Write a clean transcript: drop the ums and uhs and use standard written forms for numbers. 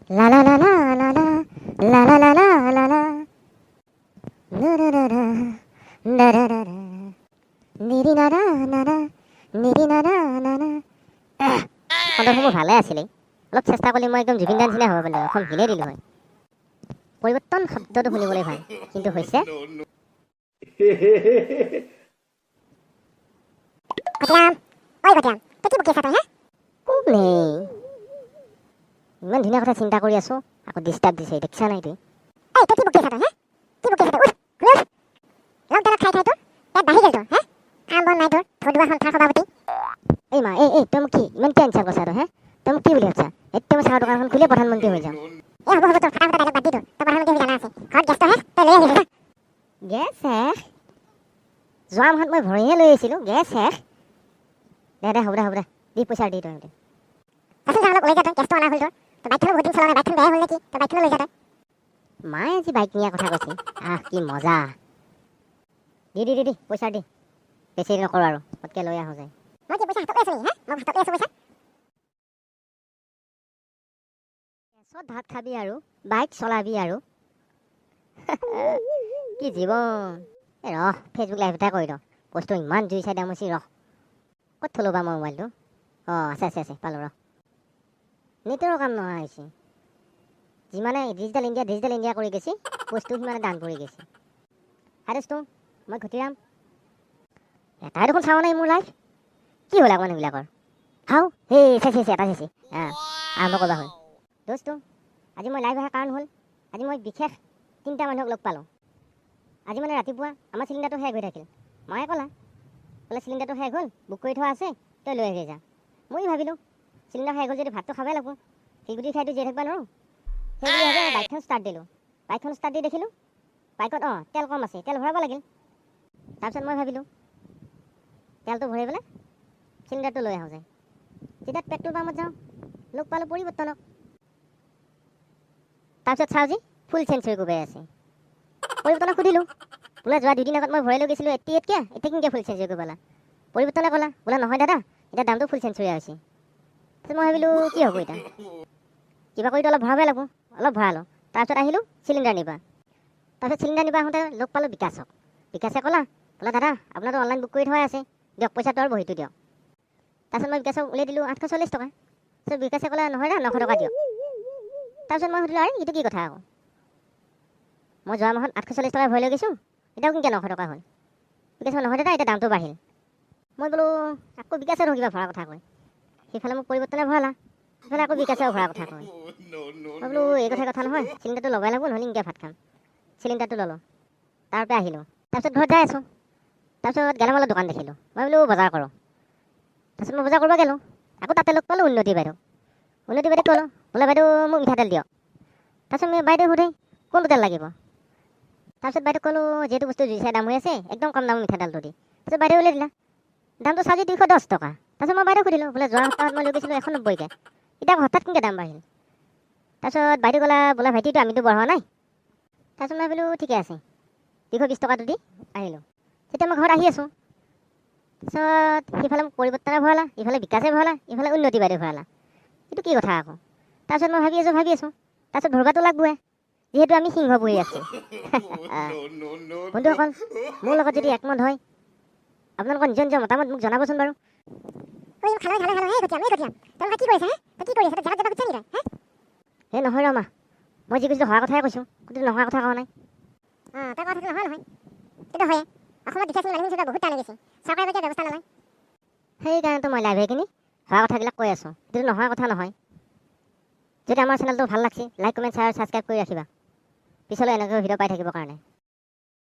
La la la la la la la la la la la la na na na na na na na na niri na na na na niri na na na na সন্দৰ্ভবোৰ ভালে আছিলে অলপ চেষ্টা কৰিলে মই একদম জুবিন দাৰ নিচিনা হ'ব পাৰিলো অসম হিলে দিলো হয় পৰিৱৰ্তন শব্দটো শুনিবলৈ ভাল কিন্তু হৈছে ইমান ধুনীয়া কথা চিন্তা কৰি আছো আকৌ ডিষ্টাৰ্ব দিছে দেখিছা নাই তুই এই মা এই তই মোক কি ইমান কি আনচাৰ কৈছা তই তই মোক কি বুলি ভাবছা এতিয়া মই চাহৰ দোকানখন খুলিয়ে প্ৰধানমন্ত্ৰী হৈ যাম গেছ শেষ যোৱা মাহত মই ভৰিহে লৈ আহিছিলোঁ গেছ শেষ দে হ'ব দে দি পইচা দি তই মায়ে আজি বাইক নিয়াৰ কথা কৈছে কি মজা দি পইচা দি বেছি নকৰোঁ আৰু পটকৈ লৈ আহোঁ যায় গেছত ভাত খাবি আৰু বাইক চলাবি আৰু কি জীৱন ৰহ ফেচবুক লাইভ এটা কৰি ৰ বস্তু ইমান জুই চাই দামুচি ৰহ ক'ত থ'লো বা মই মোবাইলটো আছে পালোঁ ৰ নেটৰো কাম নোহোৱা হৈছে যিমানে ডিজিটেল ইণ্ডিয়া কৰি গৈছে বস্তু সিমানে দান পৰি গৈছে আৰেষ্টু মই ঘটিৰাম এটাই দেখোন চাওঁ নাই মোৰ লাইফ কি হ'ল মানুহবিলাকৰ হাও চাইছে এটা চাইছে আৰম্ভ কৰিব হ'ল দোস্তু আজি মই লাইভ অহাৰ কাৰণ হ'ল আজি মই বিশেষ 3টা মানুহক লগ পালোঁ আজি মানে ৰাতিপুৱা আমাৰ চিলিণ্ডাৰটো শেষ হৈ থাকিল মায়ে ক'লে চিলিণ্ডাৰটো শেষ হ'ল বুক কৰি থোৱা আছে তই লৈ আহি যা মই ভাবিলোঁ চিলিণ্ডাৰ শেষ হ'ল যদি ভাতটো খাবই লাগিব শিলগুটি খাইটো জীয়াই থাকিব নোৱাৰোঁ সেই বুলি ভাবি বাইকখন ষ্টাৰ্ট দিলোঁ বাইকখন ষ্টাৰ্ট দি দেখিলোঁ বাইকত তেল কম আছে তেল ভৰাব লাগিল তাৰপিছত মই ভাবিলোঁ তেলটো ভৰাই পেলাই চিলিণ্ডাৰটো লৈ আহোঁ যায় যেতিয়া পেট্ৰল পাম্পত যাওঁ লগ পালোঁ পৰিৱৰ্তনক তাৰপিছত চাওঁ যি ফুল চেঞ্চুৰী কোবাই আছে পৰিৱৰ্তনক সুধিলোঁ বোলে যোৱা 2 দিন আগত মই ভৰাই লৈ গৈছিলোঁ 88কৈ এতিয়া কেনেকৈ ফুল চেঞ্চুৰী কৰিবলা পৰিৱৰ্তনে ক'লা বোলে নহয় দাদা এতিয়া দামটো ফুল চেঞ্চুৰী হৈছে তাৰপিছত মই ভাবিলোঁ কি হ'ব এতিয়া কিবা কৰিতো অলপ ভৰাবই লাগিব অলপ ভৰালোঁ তাৰপিছত আহিলোঁ চিলিণ্ডাৰ নিবা তাৰপিছত চিলিণ্ডাৰ নিবা আহোঁতে লগ পালোঁ বিকাশে ক'লা বোলে দাদা আপোনাৰতো অনলাইন বুক কৰি থোৱাই আছে দিয়ক পইচাটো আৰু বহীটো দিয়ক তাৰপিছত মই বিকাশক উলিয়াই দিলোঁ 840 টকা তাৰপিছত বিকাশে ক'লে নহয় দা 900 টকা দিয়ক তাৰপিছত মই সুধিলোঁ এইটো কি কথা আকৌ মই যোৱা মাহত 840 টকা ভৰাই লৈ গৈছোঁ এতিয়াও কেনেকৈ 900 টকা হ'ল বিকাশে নহয় দাদা এতিয়া দামটো বাঢ়িল মই বোলো আকৌ বিকাশে কিবা ভৰাৰ কথা কয় সেইফালে মোক পৰিৱৰ্তনে ভৰালা সেইফালে আকৌ বিকাশেও ভৰাৰ কথা কয় মই বোলো এই কথা নহয় চিলিণ্ডাৰটো লগাই লাগব নহ'লে এনেকৈ ভাত খাম চিলিণ্ডাৰটো ল'লোঁ তাৰপৰা আহিলোঁ তাৰপিছত ঘৰত যাই আছোঁ তাৰপিছত গেলামালৰ দোকান দেখিলোঁ মই বোলো বজাৰ কৰোঁ তাৰপিছত মই বজাৰ কৰিব গ'লোঁ আকৌ তাতে লগ পালোঁ উন্নতি বাইদেউ ক'লোঁ বোলে বাইদেউ মোক মিঠাতেল দিয়ক তাৰপিছত মই বাইদেউ সোধে কোনটো তেল লাগিব তাৰপিছত বাইদেউ ক'লোঁ যিহেতু বস্তু জুই চাই দাম হৈ আছে একদম কম দামৰ মিঠাতেলটো দি তাৰপিছত বাইদেউ উলিয়াই দিলা দামটো চাজি 210 টকা তাৰপিছত মই বাইদেউ সুধিলোঁ বোলে যোৱা সপ্তাহত মই লৈ গৈছিলোঁ 190কৈ এতিয়া হঠাৎ কেনেকৈ দাম বাঢ়িল তাৰপিছত বাইদেউ ক'লা বোলে ভাইটিটো আমিতো বঢ়োৱা নাই তাৰপিছত মই বোলো ঠিকে আছে 220 টকাটো দি আহিলোঁ তেতিয়া মই ঘৰত আহি আছোঁ তাৰপিছত সিফালে মোক পৰিৱৰ্তনে ভৰালা ইফালে বিকাশে ভৰালা ইফালে উন্নতি বাইদেউ ভৰালা এইটো কি কথা আকৌ তাৰপিছত মই ভাবি আছোঁ তাৰপিছত ভৰবাটো লাগবই যিহেতু আমি সিংহ বহি আছোঁ বন্ধুসকল মোৰ লগত যদি একমত হয় আপোনালোকৰ নিজৰ মতামত মোক জনাবচোন বাৰু হে নহয় ৰমা মই যি কৈছিলোঁ হোৱাৰ কথাই কৈছোঁ কিন্তু নোহোৱাৰ কথা কোৱা নাই সেইকাৰণেতো মই লাইভ সেইখিনি হোৱা কথাবিলাক কৈ আছোঁ কিন্তু নোহোৱাৰ কথা নহয় যদি আমাৰ চেনেলটো ভাল লাগিছে লাইক কমেণ্ট শ্বেয়াৰ ছাবস্ক্ৰাইব কৰি ৰাখিবা পিছলৈ এনেকৈ ভিডিঅ' পাই থাকিবৰ কাৰণে